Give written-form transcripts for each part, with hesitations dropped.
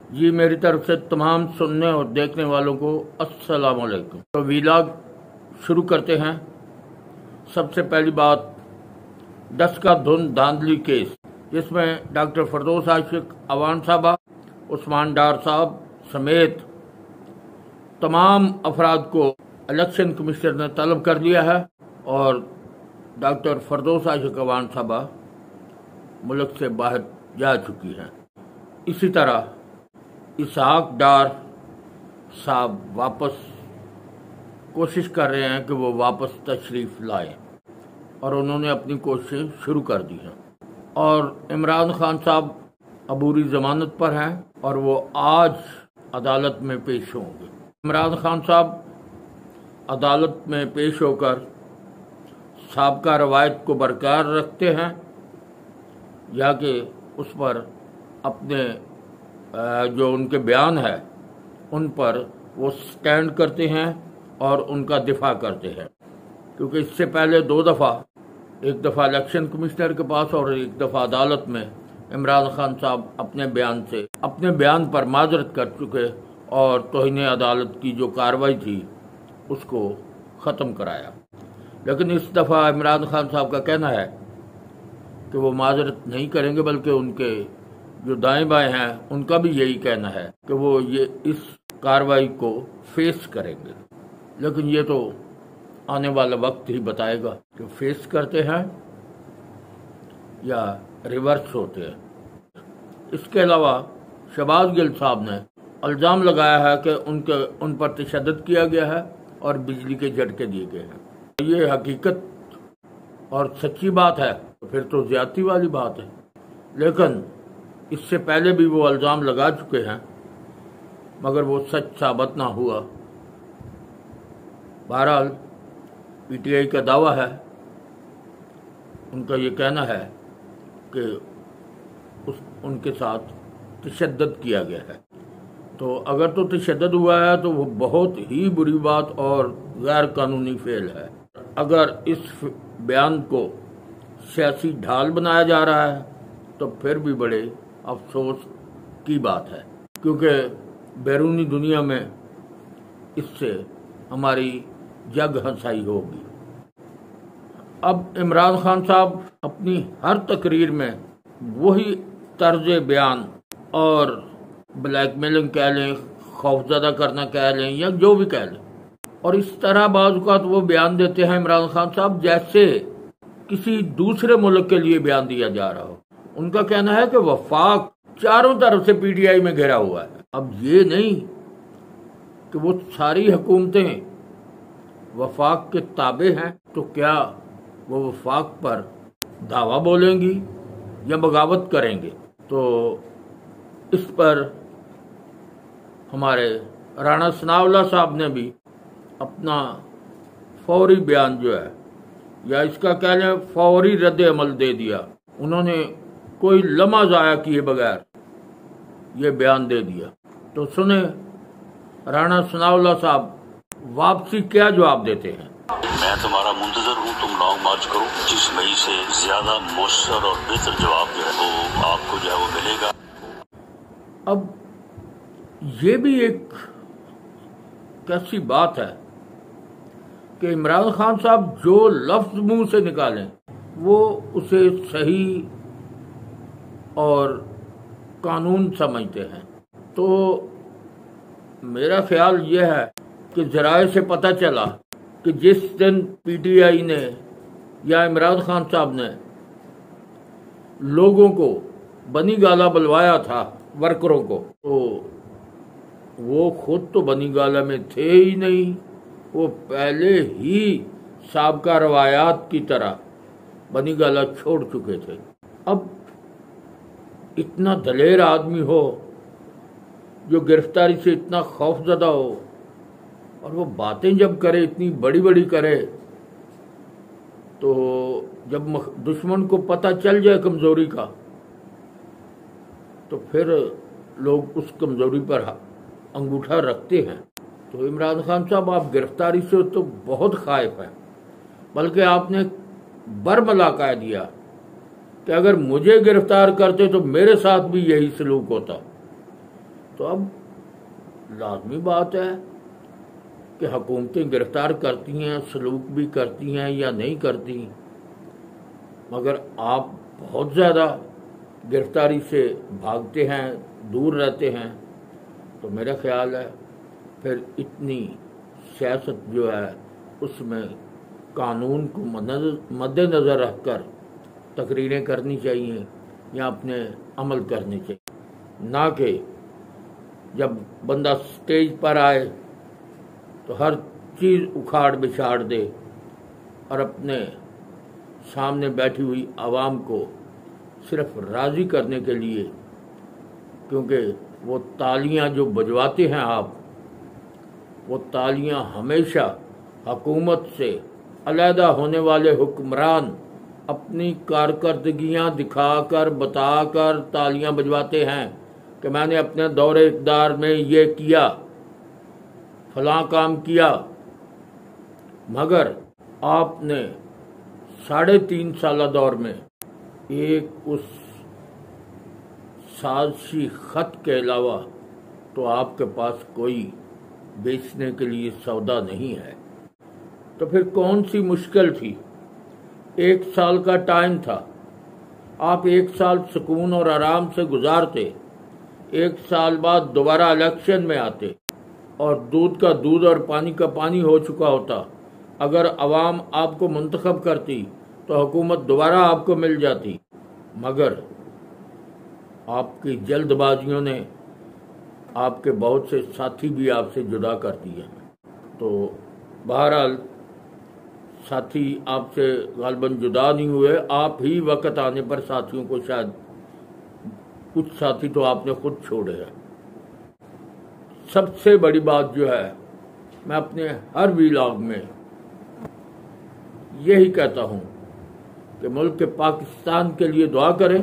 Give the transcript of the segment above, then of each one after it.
جی میری طرف سے تمام سننے اور دیکھنے والوں کو السلام علیکم۔ تو ویلاگ شروع کرتے ہیں۔ سب سے پہلی بات، ڈس کا دھن دھاندلی کیس، جس میں ڈاکٹر فردوس عاشق اعوان صاحبہ، عثمان ڈار صاحب سمیت تمام افراد کو الیکشن کمشنر نے طلب کر لیا ہے اور ڈاکٹر فردوس عاشق اعوان صاحبہ ملک سے باہر جا چکی ہیں۔ اسی طرح اسحاق ڈار صاحب واپس کوشش کر رہے ہیں کہ وہ واپس تشریف لائیں اور انہوں نے اپنی کوششیں شروع کر دی ہیں، اور عمران خان صاحب عبوری ضمانت پر ہیں اور وہ آج عدالت میں پیش ہوں گے۔ عمران خان صاحب عدالت میں پیش ہو کر سابقہ روایت کو برقرار رکھتے ہیں یا کہ اس پر اپنے جو ان کے بیان ہے ان پر وہ سٹینڈ کرتے ہیں اور ان کا دفاع کرتے ہیں، کیونکہ اس سے پہلے 2 دفعہ، ایک دفعہ الیکشن کمشنر کے پاس اور ایک دفعہ عدالت میں، عمران خان صاحب اپنے بیان پر معذرت کر چکے اور توہین عدالت کی جو کارروائی تھی اس کو ختم کرایا۔ لیکن اس دفعہ عمران خان صاحب کا کہنا ہے کہ وہ معذرت نہیں کریں گے، بلکہ ان کے جو دائیں بائیں ہیں ان کا بھی یہی کہنا ہے کہ وہ اس کارروائی کو فیس کریں گے۔ لیکن یہ تو آنے والا وقت ہی بتائے گا کہ فیس کرتے ہیں یا ریورس ہوتے ہیں۔ اس کے علاوہ شہباز گل صاحب نے الزام لگایا ہے کہ ان پر تشدد کیا گیا ہے اور بجلی کے جھٹکے دیے گئے ہیں۔ یہ حقیقت اور سچی بات ہے تو پھر تو زیادتی والی بات ہے، لیکن اس سے پہلے بھی وہ الزام لگا چکے ہیں مگر وہ سچ ثابت نہ ہوا۔ بہرحال پی ٹی آئی کا دعویٰ ہے، ان کا یہ کہنا ہے کہ ان کے ساتھ تشدد کیا گیا ہے، تو اگر تو تشدد ہوا ہے تو وہ بہت ہی بری بات اور غیر قانونی فعل ہے۔ اگر اس بیان کو سیاسی ڈھال بنایا جا رہا ہے تو پھر بھی بڑے افسوس کی بات ہے، کیونکہ بیرونی دنیا میں اس سے ہماری جگ ہنسائی ہوگی۔ اب عمران خان صاحب اپنی ہر تقریر میں وہی طرز بیان اور بلیک میلنگ کہہ لیں، خوفزدہ کرنا کہہ لیں یا جو بھی کہہ لیں، اور اس طرح بعض اوقات وہ بیان دیتے ہیں عمران خان صاحب جیسے کسی دوسرے ملک کے لیے بیان دیا جا رہا ہو۔ ان کا کہنا ہے کہ وفاق چاروں طرف سے پی ٹی آئی میں گھرا ہوا ہے۔ اب یہ نہیں کہ وہ ساری حکومتیں وفاق کے تابع ہیں تو کیا وہ وفاق پر دعویٰ بولیں گی یا بغاوت کریں گے؟ تو اس پر ہمارے رانا ثناء اللہ صاحب نے بھی اپنا فوری بیان جو ہے، یا اس کا کہہ لیں فوری رد عمل دے دیا۔ انہوں نے کوئی لمحہ ضائع کیے بغیر یہ بیان دے دیا۔ تو سنیں رانا ثناء اللہ صاحب واپسی کیا جواب دیتے ہیں۔ میں تمہارا منتظر ہوں، تم لانگ مارچ کرو، جس مئی سے زیادہ مؤثر اور بہتر جواب جو ہے وہ آپ کو جو ہے وہ ملے گا۔ اب یہ بھی ایک کیسی بات ہے کہ عمران خان صاحب جو لفظ منہ سے نکالیں وہ اسے صحیح اور قانون سمجھتے ہیں۔ تو میرا خیال یہ ہے کہ ذرائع سے پتہ چلا کہ جس دن پی ٹی آئی نے یا عمران خان صاحب نے لوگوں کو بنی گالہ بلوایا تھا، ورکروں کو، تو وہ خود تو بنی گالہ میں تھے ہی نہیں، وہ پہلے ہی سابقہ روایات کی طرح بنی گالہ چھوڑ چکے تھے۔ اب اتنا دلیر آدمی ہو جو گرفتاری سے اتنا خوف زدہ ہو اور وہ باتیں جب کرے اتنی بڑی بڑی کرے، تو جب دشمن کو پتہ چل جائے کمزوری کا تو پھر لوگ اس کمزوری پر انگوٹھا رکھتے ہیں۔ تو عمران خان صاحب آپ گرفتاری سے تو بہت خائف ہیں، بلکہ آپ نے برملا کہہ دیا کہ اگر مجھے گرفتار کرتے تو میرے ساتھ بھی یہی سلوک ہوتا۔ تو اب لازمی بات ہے کہ حکومتیں گرفتار کرتی ہیں، سلوک بھی کرتی ہیں یا نہیں کرتی، مگر آپ بہت زیادہ گرفتاری سے بھاگتے ہیں، دور رہتے ہیں، تو میرا خیال ہے پھر اتنی سیاست جو ہے اس میں قانون کو مد نظر رکھ کر تقریریں کرنی چاہیے یا اپنے عمل کرنے چاہیے، نہ کہ جب بندہ سٹیج پر آئے تو ہر چیز اکھاڑ بچھاڑ دے اور اپنے سامنے بیٹھی ہوئی عوام کو صرف راضی کرنے کے لیے، کیونکہ وہ تالیاں جو بجواتے ہیں آپ، وہ تالیاں ہمیشہ حکومت سے علیحدہ ہونے والے حکمران اپنی کارکردگیاں دکھا کر بتا کر تالیاں بجواتے ہیں کہ میں نے اپنے دور اقتدار میں یہ کیا، فلاں کام کیا، مگر آپ نے 3.5 سالہ دور میں ایک اس سازشی خط کے علاوہ تو آپ کے پاس کوئی بیچنے کے لیے سودا نہیں ہے، تو پھر کون سی مشکل تھی؟ 1 سال کا ٹائم تھا، آپ 1 سال سکون اور آرام سے گزارتے، 1 سال بعد دوبارہ الیکشن میں آتے اور دودھ کا دودھ اور پانی کا پانی ہو چکا ہوتا۔ اگر عوام آپ کو منتخب کرتی تو حکومت دوبارہ آپ کو مل جاتی، مگر آپ کی جلد بازیوں نے آپ کے بہت سے ساتھی بھی آپ سے جدا کر دیے، تو بہرحال ساتھی آپ سے غالباً جدا نہیں ہوئے، آپ ہی وقت آنے پر ساتھیوں کو شاید کچھ ساتھی تو آپ نے خود چھوڑے ہیں۔ سب سے بڑی بات جو ہے، میں اپنے ہر ویلاگ میں یہی کہتا ہوں کہ ملک پاکستان کے لیے دعا کریں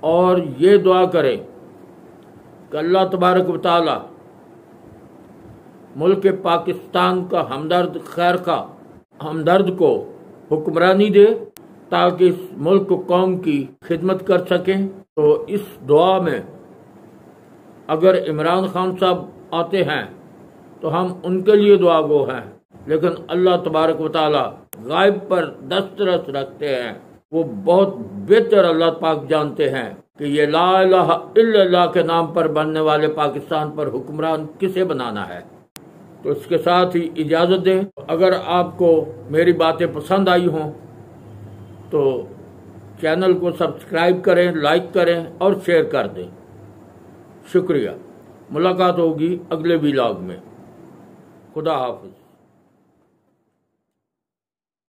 اور یہ دعا کریں کہ اللہ تبارک و تعالی ملک پاکستان کا ہمدرد کو حکمرانی دے تاکہ اس ملک قوم کی خدمت کر سکیں۔ تو اس دعا میں اگر عمران خان صاحب آتے ہیں تو ہم ان کے لیے دعا گو ہیں، لیکن اللہ تبارک و تعالی غائب پر دسترس رکھتے ہیں، وہ بہت بہتر اللہ پاک جانتے ہیں کہ یہ لا الہ الا اللہ کے نام پر بننے والے پاکستان پر حکمران کسے بنانا ہے۔ تو اس کے ساتھ ہی اجازت دیں، اگر آپ کو میری باتیں پسند آئی ہوں تو چینل کو سبسکرائب کریں، لائک کریں اور شیئر کر دیں۔ شکریہ، ملاقات ہوگی اگلے ویلاگ میں۔ خدا حافظ۔